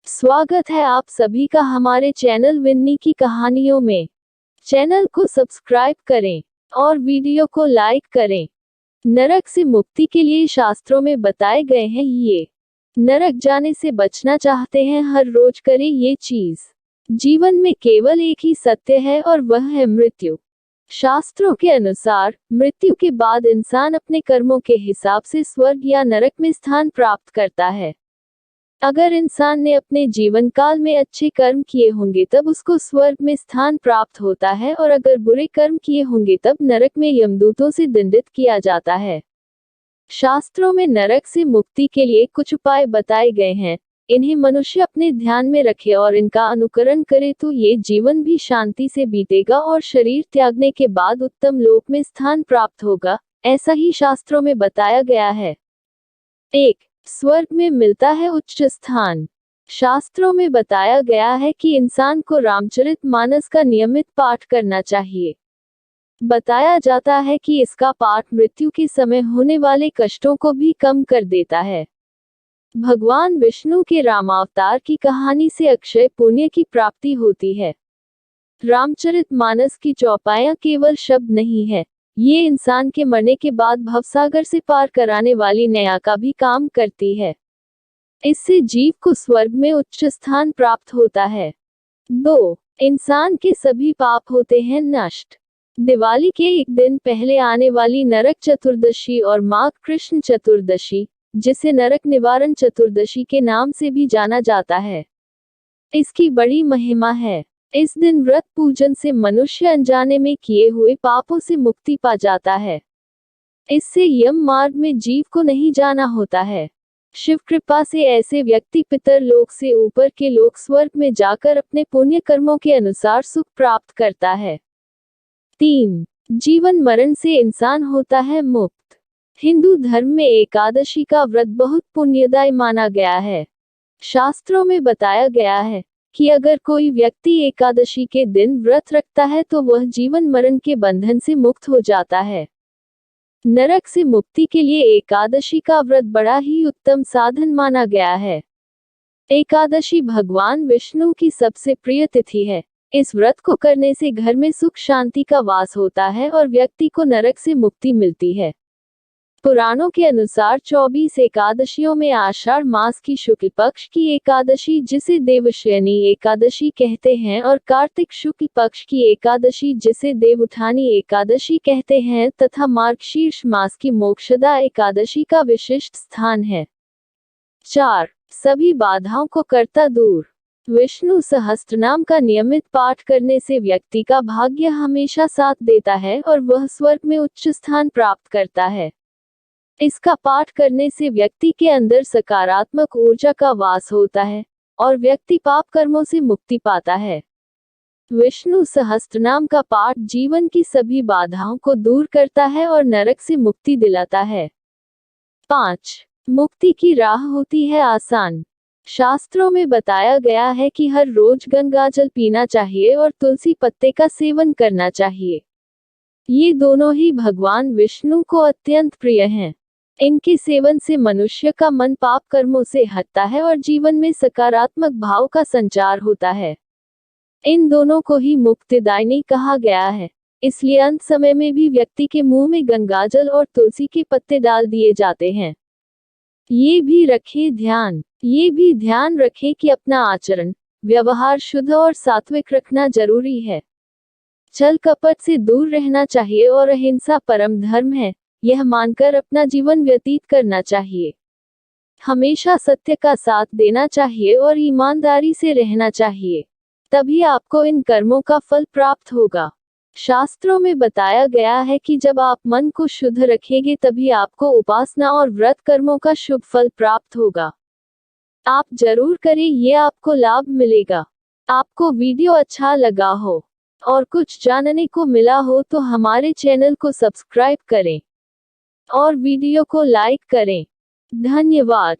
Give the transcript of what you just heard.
स्वागत है आप सभी का हमारे चैनल विन्नी की कहानियों में। चैनल को सब्सक्राइब करें और वीडियो को लाइक करें। नरक से मुक्ति के लिए शास्त्रों में बताए गए हैं ये। नरक जाने से बचना चाहते हैं, हर रोज करें ये चीज। जीवन में केवल एक ही सत्य है और वह है मृत्यु। शास्त्रों के अनुसार मृत्यु के बाद इंसान अपने कर्मों के हिसाब से स्वर्ग या नरक में स्थान प्राप्त करता है। अगर इंसान ने अपने जीवन काल में अच्छे कर्म किए होंगे तब उसको स्वर्ग में स्थान प्राप्त होता है, और अगर बुरे कर्म किए होंगे तब नरक में यमदूतों से दंडित किया जाता है। शास्त्रों में नरक से मुक्ति के लिए कुछ उपाय बताए गए हैं। इन्हें मनुष्य अपने ध्यान में रखे और इनका अनुकरण करे तो ये जीवन भी शांति से बीतेगा और शरीर त्यागने के बाद उत्तम लोक में स्थान प्राप्त होगा, ऐसा ही शास्त्रों में बताया गया है। 1. स्वर्ग में मिलता है उच्च स्थान। शास्त्रों में बताया गया है कि इंसान को रामचरितमानस का नियमित पाठ करना चाहिए। बताया जाता है कि इसका पाठ मृत्यु के समय होने वाले कष्टों को भी कम कर देता है। भगवान विष्णु के रामावतार की कहानी से अक्षय पुण्य की प्राप्ति होती है। रामचरितमानस की चौपाइयां केवल शब्द नहीं है, ये इंसान के मरने के बाद भवसागर से पार कराने वाली नया का भी काम करती है। इससे जीव को स्वर्ग में उच्च स्थान प्राप्त होता है। 2. इंसान के सभी पाप होते हैं नष्ट। दिवाली के एक दिन पहले आने वाली नरक चतुर्दशी और माघ कृष्ण चतुर्दशी, जिसे नरक निवारण चतुर्दशी के नाम से भी जाना जाता है, इसकी बड़ी महिमा है। इस दिन व्रत पूजन से मनुष्य अनजाने में किए हुए पापों से मुक्ति पा जाता है। इससे यम मार्ग में जीव को नहीं जाना होता है। शिव कृपा से ऐसे व्यक्ति पितर लोक से ऊपर के लोक स्वर्ग में जाकर अपने पुण्य कर्मों के अनुसार सुख प्राप्त करता है। 3. जीवन मरण से इंसान होता है मुक्त। हिंदू धर्म में एकादशी का व्रत बहुत पुण्यदायी माना गया है। शास्त्रों में बताया गया है कि अगर कोई व्यक्ति एकादशी के दिन व्रत रखता है तो वह जीवन मरण के बंधन से मुक्त हो जाता है। नरक से मुक्ति के लिए एकादशी का व्रत बड़ा ही उत्तम साधन माना गया है। एकादशी भगवान विष्णु की सबसे प्रिय तिथि है। इस व्रत को करने से घर में सुख शांति का वास होता है और व्यक्ति को नरक से मुक्ति मिलती है। पुराणों के अनुसार 24 एकादशियों में आषाढ़ मास की शुक्ल पक्ष की एकादशी, जिसे देवशयनी एकादशी कहते हैं, और कार्तिक शुक्ल पक्ष की एकादशी, जिसे देवउठानी एकादशी कहते हैं, तथा मार्गशीर्ष मास की मोक्षदा एकादशी का विशिष्ट स्थान है। 4. सभी बाधाओं को करता दूर। विष्णु सहस्त्रनाम का नियमित पाठ करने से व्यक्ति का भाग्य हमेशा साथ देता है और वह स्वर्ग में उच्च स्थान प्राप्त करता है। इसका पाठ करने से व्यक्ति के अंदर सकारात्मक ऊर्जा का वास होता है और व्यक्ति पाप कर्मों से मुक्ति पाता है। विष्णु सहस्त्रनाम का पाठ जीवन की सभी बाधाओं को दूर करता है और नरक से मुक्ति दिलाता है। 5. मुक्ति की राह होती है आसान। शास्त्रों में बताया गया है कि हर रोज गंगाजल पीना चाहिए और तुलसी पत्ते का सेवन करना चाहिए। ये दोनों ही भगवान विष्णु को अत्यंत प्रिय हैं। इनके सेवन से मनुष्य का मन पाप कर्मों से हटता है और जीवन में सकारात्मक भाव का संचार होता है। इन दोनों को ही मुक्तिदायिनी कहा गया है, इसलिए अंत समय में भी व्यक्ति के मुंह में गंगाजल और तुलसी के पत्ते डाल दिए जाते हैं। ये भी ध्यान रखें कि अपना आचरण व्यवहार शुद्ध और सात्विक रखना जरूरी है। छल कपट से दूर रहना चाहिए और अहिंसा परम धर्म है, यह मानकर अपना जीवन व्यतीत करना चाहिए। हमेशा सत्य का साथ देना चाहिए और ईमानदारी से रहना चाहिए, तभी आपको इन कर्मों का फल प्राप्त होगा। शास्त्रों में बताया गया है कि जब आप मन को शुद्ध रखेंगे तभी आपको उपासना और व्रत कर्मों का शुभ फल प्राप्त होगा। आप जरूर करें, ये आपको लाभ मिलेगा। आपको वीडियो अच्छा लगा हो और कुछ जानने को मिला हो तो हमारे चैनल को सब्सक्राइब करें और वीडियो को लाइक करें। धन्यवाद।